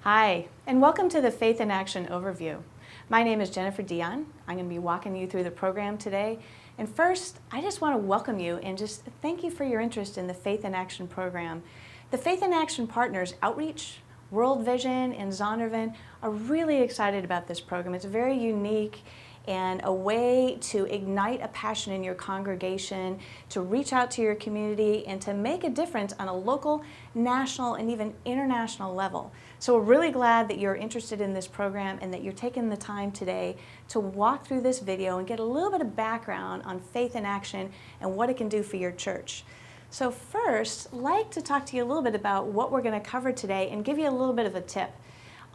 Hi, and welcome to the Faith in Action Overview. My name is Jennifer Dion. I'm going to be walking you through the program today. And first, I just want to welcome you and just thank you for your interest in the Faith in Action program. The Faith in Action partners, Outreach, World Vision, and Zondervan, are really excited about this program. It's very unique and a way to ignite a passion in your congregation, to reach out to your community, and to make a difference on a local, national, and even international level. So we're really glad that you're interested in this program and that you're taking the time today to walk through this video and get a little bit of background on Faith in Action and what it can do for your church. So first, I'd like to talk to you a little bit about what we're going to cover today and give you a little bit of a tip.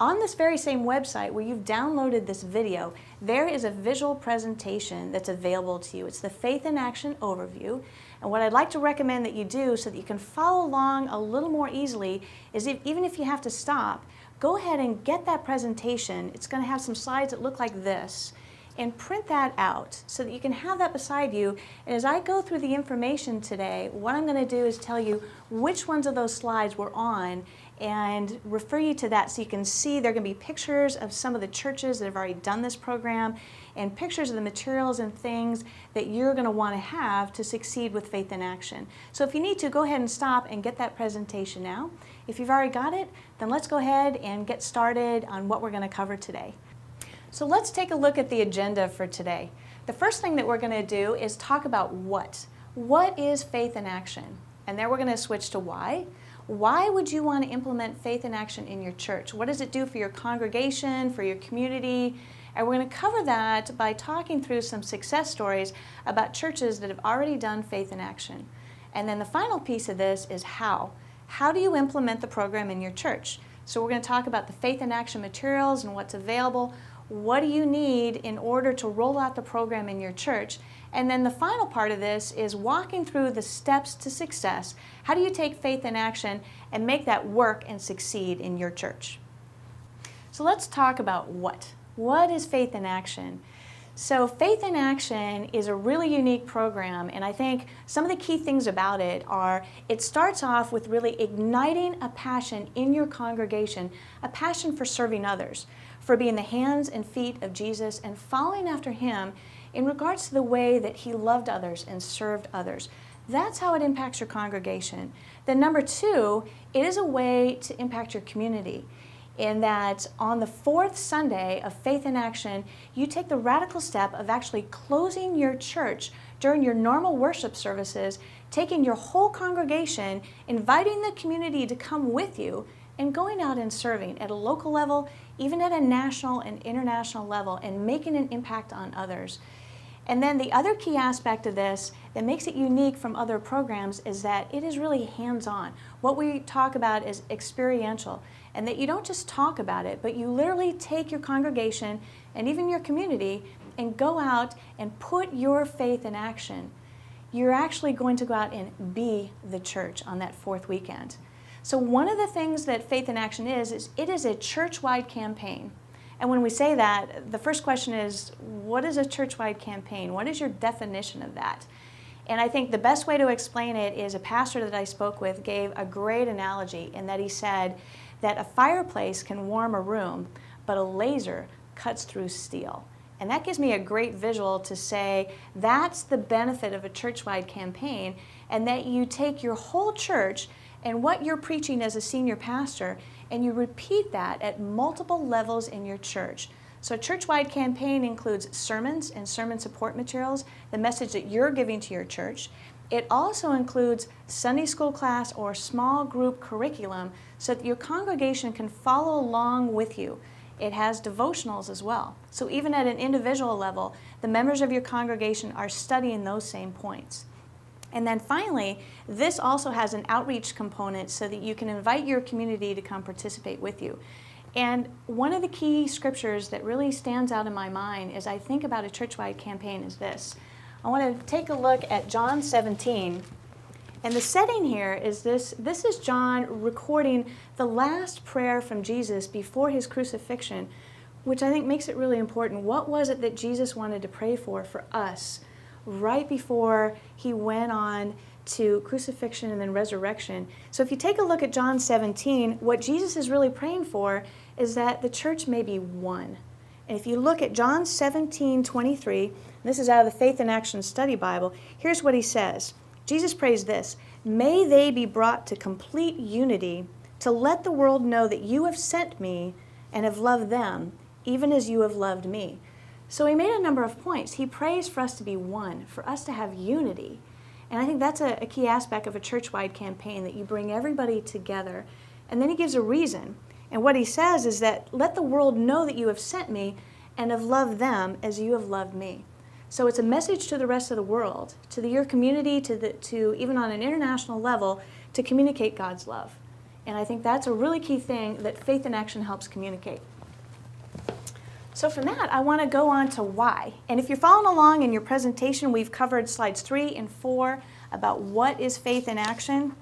On this very same website where you've downloaded this video, there is a visual presentation that's available to you. It's the Faith in Action Overview. And what I'd like to recommend that you do so that you can follow along a little more easily is even if you have to stop, go ahead and get that presentation. It's going to have some slides that look like this. And print that out so that you can have that beside you. And as I go through the information today, what I'm going to do is tell you which ones of those slides we're on and refer you to that so you can see there are going to be pictures of some of the churches that have already done this program and pictures of the materials and things that you're going to want to have to succeed with Faith in Action. So if you need to, go ahead and stop and get that presentation now. If you've already got it, then let's go ahead and get started on what we're going to cover today. So let's take a look at the agenda for today. The first thing that we're going to do is talk about what. What is Faith in Action? And then we're going to switch to why. Why would you want to implement Faith in Action in your church? What does it do for your congregation, for your community? And we're going to cover that by talking through some success stories about churches that have already done Faith in Action. And then the final piece of this is how. How do you implement the program in your church? So we're going to talk about the Faith in Action materials and what's available. What do you need in order to roll out the program in your church? And then the final part of this is walking through the steps to success. How do you take Faith in Action and make that work and succeed in your church? So let's talk about what. What is Faith in Action? So Faith in Action is a really unique program, and I think some of the key things about it are it starts off with really igniting a passion in your congregation, a passion for serving others, for being the hands and feet of Jesus and following after Him in regards to the way that He loved others and served others. That's how it impacts your congregation. Then number two, it is a way to impact your community in that on the fourth Sunday of Faith in Action, you take the radical step of actually closing your church during your normal worship services, taking your whole congregation, inviting the community to come with you, and going out and serving at a local level, even at a national and international level, and making an impact on others. And then the other key aspect of this that makes it unique from other programs is that it is really hands-on. What we talk about is experiential, and that you don't just talk about it, but you literally take your congregation and even your community and go out and put your faith in action. You're actually going to go out and be the church on that fourth weekend. So one of the things that Faith in Action is it is a church-wide campaign. And when we say that, the first question is, what is a church-wide campaign? What is your definition of that? And I think the best way to explain it is a pastor that I spoke with gave a great analogy in that he said that a fireplace can warm a room, but a laser cuts through steel. And that gives me a great visual to say that's the benefit of a church-wide campaign, and that you take your whole church and what you're preaching as a senior pastor, and you repeat that at multiple levels in your church. So a church-wide campaign includes sermons and sermon support materials, the message that you're giving to your church. It also includes Sunday school class or small group curriculum so that your congregation can follow along with you. It has devotionals as well. So even at an individual level, the members of your congregation are studying those same points. And then finally, this also has an outreach component so that you can invite your community to come participate with you. And one of the key scriptures that really stands out in my mind as I think about a church-wide campaign is this. I want to take a look at John 17. And the setting here is this is John recording the last prayer from Jesus before his crucifixion, which I think makes it really important. What was it that Jesus wanted to pray for us right before he went on to crucifixion and then resurrection. So if you take a look at John 17, what Jesus is really praying for is that the church may be one. And if you look at John 17:23, this is out of the Faith in Action Study Bible, here's what he says. Jesus prays this, "May they be brought to complete unity to let the world know that you have sent me and have loved them, even as you have loved me." So he made a number of points. He prays for us to be one, for us to have unity. And I think that's a key aspect of a church-wide campaign, that you bring everybody together. And then he gives a reason. And what he says is that, let the world know that you have sent me and have loved them as you have loved me. So it's a message to the rest of the world, to your community, to even on an international level, to communicate God's love. And I think that's a really key thing that Faith in Action helps communicate. So from that, I want to go on to why. And if you're following along in your presentation, we've covered slides 3 and 4 about what is faith in action.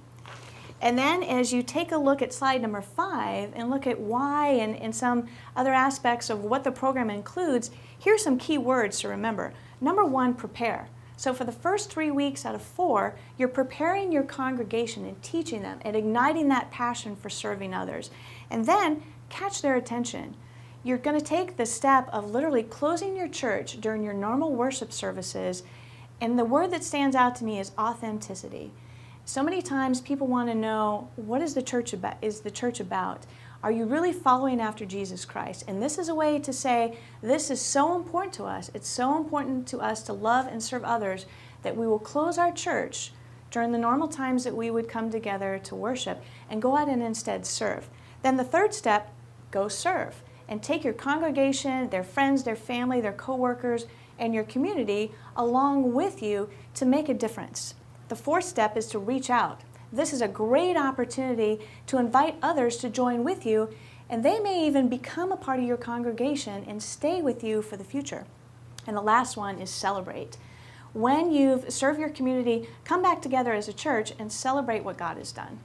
And then as you take a look at slide number 5 and look at why and some other aspects of what the program includes, here's some key words to remember. Number 1, prepare. So for the first 3 weeks out of 4, you're preparing your congregation and teaching them and igniting that passion for serving others. And then catch their attention. You're going to take the step of literally closing your church during your normal worship services, and the word that stands out to me is authenticity. So many times people want to know, what is the church about? Are you really following after Jesus Christ? And this is a way to say, this is so important to us. It's so important to us to love and serve others that we will close our church during the normal times that we would come together to worship and go out and instead serve. Then the third step, go serve. And take your congregation, their friends, their family, their coworkers, and your community along with you to make a difference. The fourth step is to reach out. This is a great opportunity to invite others to join with you, and they may even become a part of your congregation and stay with you for the future. And the last one is celebrate. When you've served your community, come back together as a church and celebrate what God has done.